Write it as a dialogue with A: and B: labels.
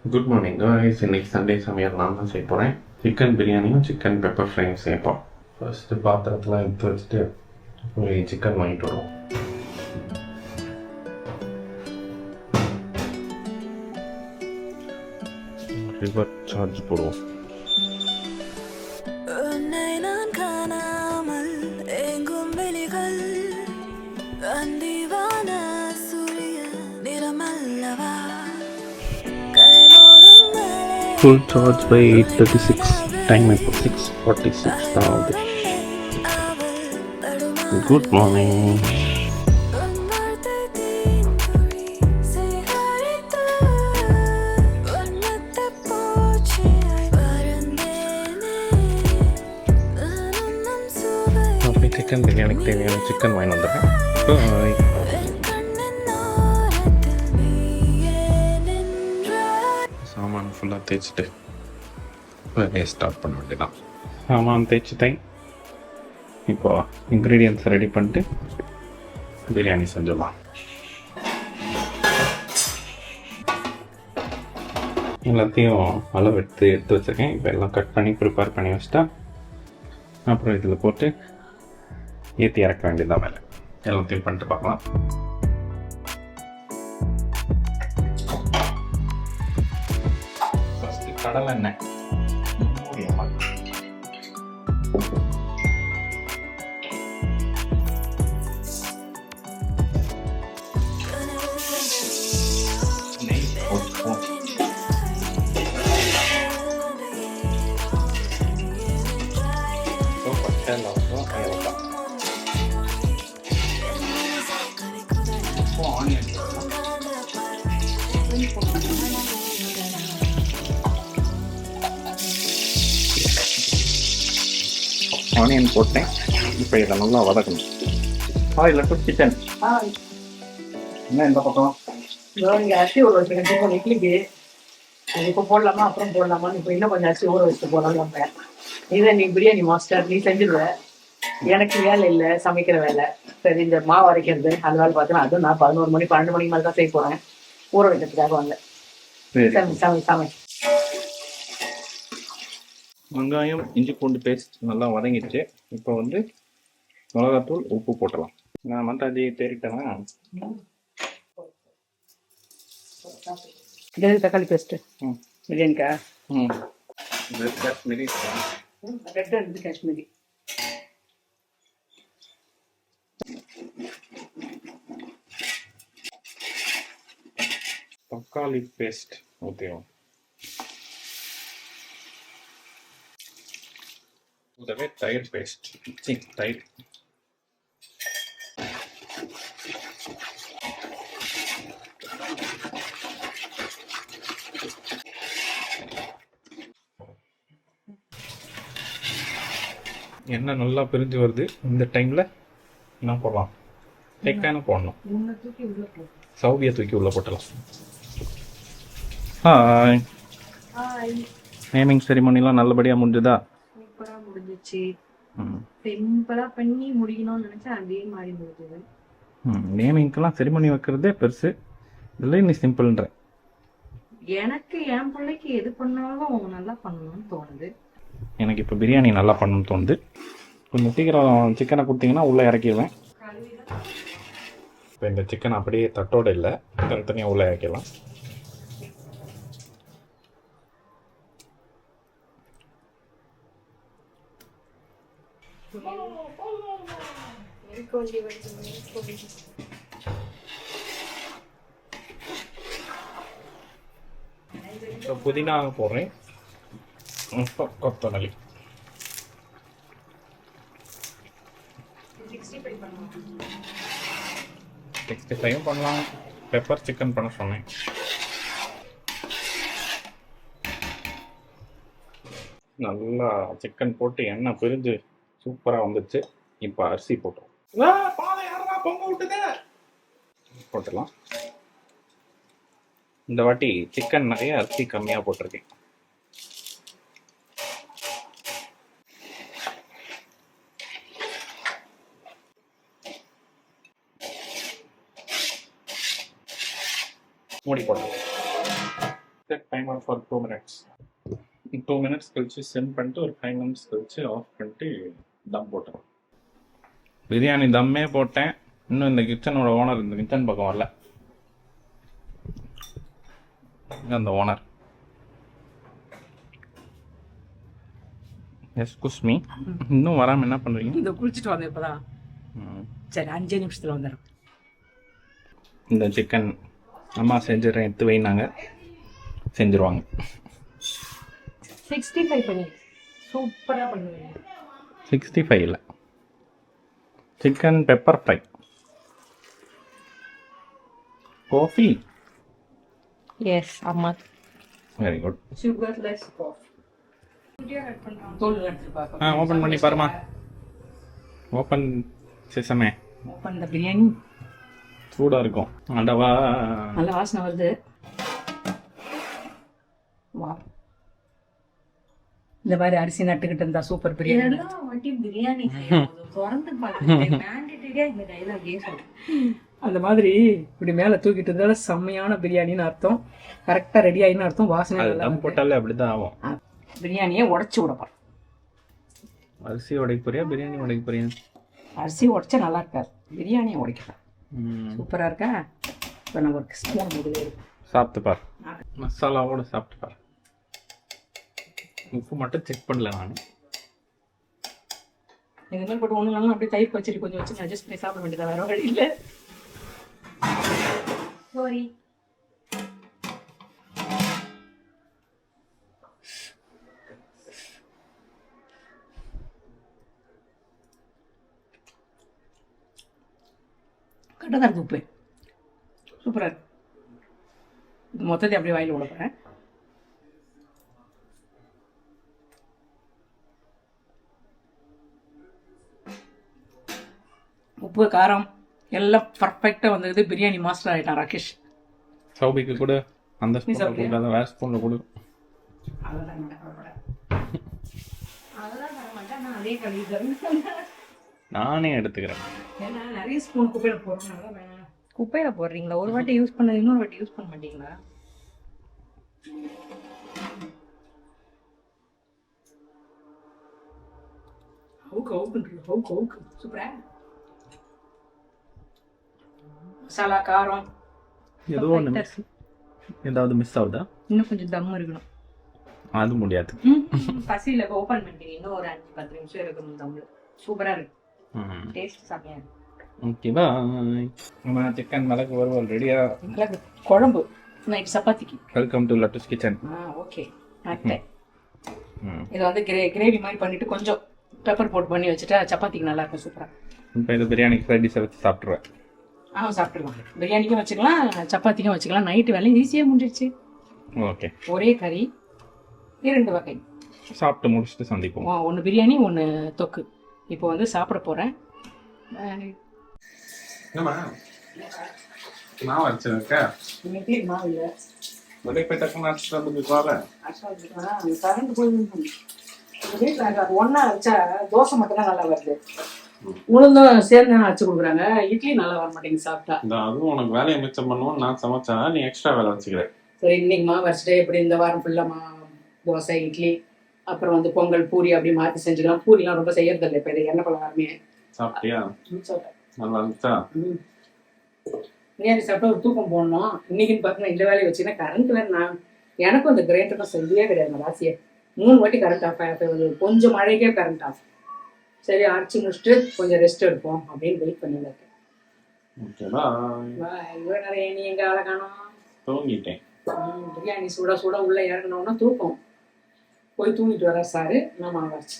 A: Good morning guys. இன்னைக்கு Sunday சமையல் நான் தான் செய்ய போகிறேன். சிக்கன் பிரியாணியும் சிக்கன் பெப்பர் ஃப்ரையும் செய்யப்போம். ஃபர்ஸ்ட்டு பாத்திரத்தில் எடுத்து வச்சுட்டு போய் சிக்கன் வாங்கிட்டு வருவோம். ரிவர் சார்ஜ் போடுவோம். Full charge by 8:36. Time இப்போ 6:46 தான் ஆகுது. Good morning. அப்படி சிக்கன் பிரியாணிக்கு தேவையான சிக்கன் வாங்கி வந்துடுறேன். சாமான் ஃபுல்லாக தேய்ச்சிட்டு வேலையை ஸ்டார்ட் பண்ண வேண்டியதான். சாமான் தேய்ச்சிட்டேன். இப்போ இன்க்ரீடியன்ஸ் ரெடி பண்ணிட்டு பிரியாணி செஞ்சிடலாம். எல்லாத்தையும் அளவு எடுத்து வச்சுருக்கேன். இப்போ எல்லாம் கட் பண்ணி ப்ரிப்பேர் பண்ணி வச்சுட்டா அப்புறம் இதில் போட்டு ஏற்றி இறக்க வேண்டியதான். மேலே எல்லாத்தையும் பண்ணிட்டு பார்க்கலாம். ஃபஸ்ட்டு கடலை எண்ணெய் ஆனியன் போட்டேன். இப்போ இதை நல்லா வதக்கணும். ஆயில் கிச்சன் என்ன இந்த பக்கம்
B: அரிசி ஊற வச்சுருக்கேன் இட்லிக்கு. அது இப்போ போடலாமா அப்புறம் போடலாமான்னு இப்போ இன்னும் கொஞ்சம் அரிசி ஊற வச்சுட்டு போகலான்னு வந்தேன். இதை நீ பிரியாணி மாஸ்டர், நீ செஞ்சிடுவ, எனக்கு வேலை இல்லை சமைக்கிற வேலை. சரி, இந்த மாவு அரைக்கிறது அந்த வேலை பார்த்தேன்னா அதுவும் நான் 11 மணி 12 மணிக்கு மேலே தான் செய்ய போகிறேன். ஊற வைக்கிறதுக்காக வந்தேன். சமை
A: வெங்காயம் இஞ்சி பூண்டு பேஸ்ட் நல்லா வதங்கிடுச்சு. இப்போ வந்து மிளகாத்தூள் உப்பு போட்டலாம். நான் மட்டும் அதே தேறிட்டேன்னா
B: தக்காளி பேஸ்ட்டு பிரியாணிக்கா
A: காஷ்மீரி
B: காஷ்மீரி
A: தக்காளி பேஸ்ட் ஊற்றிடும். கூடவே தயிர் பேஸ்ட், தயிர் எண்ணெய் நல்லா பிரிஞ்சு வருது. இந்த டைமில் என்ன போடலாம்? தேக்கான போடணும். சௌவியை தூக்கி உள்ளே போட்டலாம். ஹாய். நேமிங் செரிமனிலாம் நல்லபடியாக முடிஞ்சுதா?
C: சூப்பராக முடிஞ்சிச்சு. சிம்பிளாக பண்ணி முடிக்கணும்னு நினச்சா அதே மாதிரி முடிஞ்சது.
A: நேமிங்க்கெல்லாம் செரிமனி வைக்கிறதே பெருசு. இதில் நீ சிம்பிள்ன்ற.
C: எனக்கு என் பிள்ளைக்கு எது பண்ணாலும் நல்லா பண்ணணும்னு தோணுது.
A: எனக்கு இப்போ பிரியாணி நல்லா பண்ணணும்னு தோணுது. கொஞ்சம் சீக்கிரம் சிக்கனை கொடுத்தீங்கன்னா உள்ளே இறக்கிடுவேன். இப்போ இந்த சிக்கன் அப்படியே தட்டோடு இல்லை, தனித்தனியாக உள்ளே இறக்கிடலாம். இப்போ புதினா போடுறேன். இப்போ கொத்தமல்லி. 65 பண்ணலாம். பெப்பர் சிக்கன் பண்ண சொன்னேன். நல்லா சிக்கன் போட்டு எண்ணெய் பிரிஞ்சு சூப்பராக வந்துச்சு. இப்போ அரிசி போட்டோம். போட்டுடலாம். இந்த வாட்டி சிக்கன் நிறைய, அரிசி கம்மியாக போட்டிருக்கேன். மூடி போடலாம். Set timer for 2 minutes. 2 minutes கழிச்சு சென்ட் பண்ணிட்டு ஒரு 5 minutes கழிச்சு ஆஃப் பண்ணிட்டு தம் போட்டேன். பிரியாணி தம்மே போட்டேன். இன்னும் இந்த கிச்சனோட ஓனர் இந்த கிச்சன் பக்கம் வரல. அந்த ஓனர் எஸ்கூஸ் மீ, இன்னும் வராமல் என்ன பண்ணுறீங்க?
B: இந்த குளிச்சுட்டு வந்தேன் இப்போதான். சரி 5 நிமிஷத்தில் வந்துடும்.
A: இந்த சிக்கன் அம்மா செஞ்சிடறேன் எடுத்து வைனாங்க, செஞ்சுருவாங்க.
B: 65 பண்ணி சூப்பராக பண்ணுவேன்.
A: 65 இல்லை, chicken pepper fry. Coffee.
B: Yes அம்மா.
A: Very good.
B: Sugarless coffee. தோல் எடுத்துட்டு
A: ஓப்பன் பண்ணி பாருமா. ஓப்பன் சிசமே.
B: ஓப்பன் இந்த பிரியாணி
A: சூடாக இருக்கும். அடவா,
B: நல்ல வாசனை வருது. வா, இந்த மாதிரி அரிசி நட்டுக்கிட்டு இருந்தா சூப்பர் பிரியாணி.
C: எல்லாம் வாட்டி பிரியாணி திறந்து பார்த்துட்டேன். மேண்டேட்டரியா இந்த டைலாகே சொல்றேன்.
B: அந்த மாதிரி இப்படி மேலே தூக்கிட்டு இருந்தால செம்மையான பிரியாணின்னு அர்த்தம். கரெக்டாக ரெடி ஆகின்னு அர்த்தம். வாசனை
A: அது தம் போட்டாலே அப்படிதான் ஆகும்.
B: பிரியாணியை உடச்சி விடப்பான்.
A: அரிசி உடைக்க போறியா பிரியாணி உடைக்க போறியா?
B: அரிசி உடச்சா நல்லா இருக்காது, பிரியாணியை உடைக்கிறேன். சூப்பராக இருக்கா? இப்போ நான் ஒரு ஸ்பூன் முடிவு
A: சாப்பிட்டு பார், மசாலாவோட சாப்பிட்டு பார். உப்பு மட்டும் செக் பண்ணல நான்.
B: இந்த மாதிரி போட்டு ஒன்று நாளும் அப்படியே தயிர் பச்சடி கொஞ்சம் வச்சு அட்ஜஸ்ட் பண்ணி சாப்பிட வேண்டியதான், வேற வழி இல்லை.
C: சாரி.
B: கரெக்டாக தான் இருக்கு உப்பு. சூப்பராக இருக்கு. இது மொத்தத்தை அப்படியே வாயில் விட போகிறேன். உப்பு காரம் எல்லாம் பர்ஃபெக்டாக வந்தது. பிரியாணி மாஸ்டர் ஆகிட்டான் ராகேஷ்.
A: சௌபிக்கு கூட அந்த ஸ்பூனில் கொடுக்காத வேறு ஸ்பூனில் கொடு.
B: அதெல்லாம்
C: அதெல்லாம் தர மாட்டேன், நான் அதே கழுவி தரேன்.
A: நானே எடுத்துக்கிறேன்.
B: ஏன்னா நிறைய ஸ்பூன் குப்பையில் போடுறதுனால
C: குப்பையில போடுறீங்களா? ஒரு வாட்டி யூஸ் பண்ணது இன்னொரு வாட்டி யூஸ் பண்ண மாட்டீங்களா?
B: சூப்பரா. மசாலா காரம்
A: ஏதோ ஒன்று ஏதாவது மிஸ் ஆகுதா?
C: இன்னும் கொஞ்சம் தம் இருக்கணும்.
A: அது முடியாது.
B: பசியில் ஓப்பன் பண்ணிட்டீங்க. இன்னும் ஒரு 5-10 நிமிஷம் இருக்கணும் தம்ல. சூப்பராக இருக்கு. டேஸ்ட் செம்மையா இருக்கு.
A: ஓகேவா? நம்ம சிக்கன் மிளகு வறுவல் ரெடியா?
B: மிளகு குழம்பு நைட் சப்பாத்திக்கு.
A: Welcome to Laddu's kitchen.
B: Okay. இது வந்து கிரேவி மாதிரி பண்ணிட்டு கொஞ்சம் பெப்பர் போட்டு பண்ணி வச்சுட்டா சப்பாத்திக்கு நல்லா இருக்கும். சூப்பராக.
A: இப்போ இது பிரியாணிக்கு சைட் டிஷ்ஷை வச்சு சாப்பிட்ருவேன்.
B: சாப்பிட்டுக்கலாம். பிரியாணிக்கும் வச்சுக்கலாம், சப்பாத்திக்கும் வச்சுக்கலாம். நைட்டு வேலையும் ஈஸியாக முடிஞ்சிடுச்சு.
A: ஓகே.
B: ஒரே கறி 2 வகை.
A: சாப்பிட்டு முடிச்சுட்டு சந்திப்போம்.
B: 1 பிரியாணி 1 தொக்கு. இப்போ வந்து சாப்பிட போகிறேன்.
A: என்னம்மா நான் வச்சிருக்கேன்.
B: இன்னைக்கு மாவு இல்லை.
A: வெளியே போய் டக்குன்னு அடிச்சுட்டு வரல.
B: கரண்ட் போய் வீட்டில் ஒன்றா வச்சா தோசை மட்டும் தான் நல்லா வருது. உளுந்தும் சேர்ந்து அரைச்சு கொடுக்குறாங்க. இட்லி நல்லா வர மாட்டேங்குது சாப்பிட்டா.
A: அதுவும் உனக்கு வேலையை மிச்சம் பண்ணுவோம். நான் சமைச்சா நீ எக்ஸ்ட்ரா வேலை வச்சுக்கிறேன்.
B: சரி, இன்னைக்கு மாவு வச்சுட்டு எப்படி இந்த வாரம் ஃபுல்லாக தோசை இட்லி அப்புறம் வந்து பொங்கல் பூரி அப்படி மாற்றி செஞ்சுக்கலாம். பூரிலாம் ரொம்ப செய்யறதில்லை இப்போ. இது எண்ணெய் பலகாரமே
A: சாப்பிட்டியா?
B: சாப்பிட்டேன்.
A: நல்லா இருந்துச்சா?
B: பிரியாணி சாப்பிட்டா ஒரு தூக்கம் போடணும். இன்னைக்குன்னு பார்த்தீங்கன்னா இந்த வேலையை வச்சுன்னா கரண்ட் வேறு. நான் எனக்கும் இந்த கிரைண்டருக்கும் சரியே கிடையாது. ராசியை 3 வாட்டி கரண்ட் ஆஃப் ஆகிடுது. கொஞ்சம் மழைக்கே கரண்ட் ஆஃப். சரி, அரைச்சி முடிச்சுட்டு கொஞ்சம் ரெஸ்ட் எடுப்போம் அப்படின்னு வெயிட் பண்ணியிருக்கேன். நீ எங்க ஆளை காணோம்?
A: தூங்கிட்டேன்.
B: பிரியாணி சூட உள்ள இறங்கினோன்னா தூக்கம். போய் தூங்கிட்டு வர சாரு. நான் மாவாச்சு.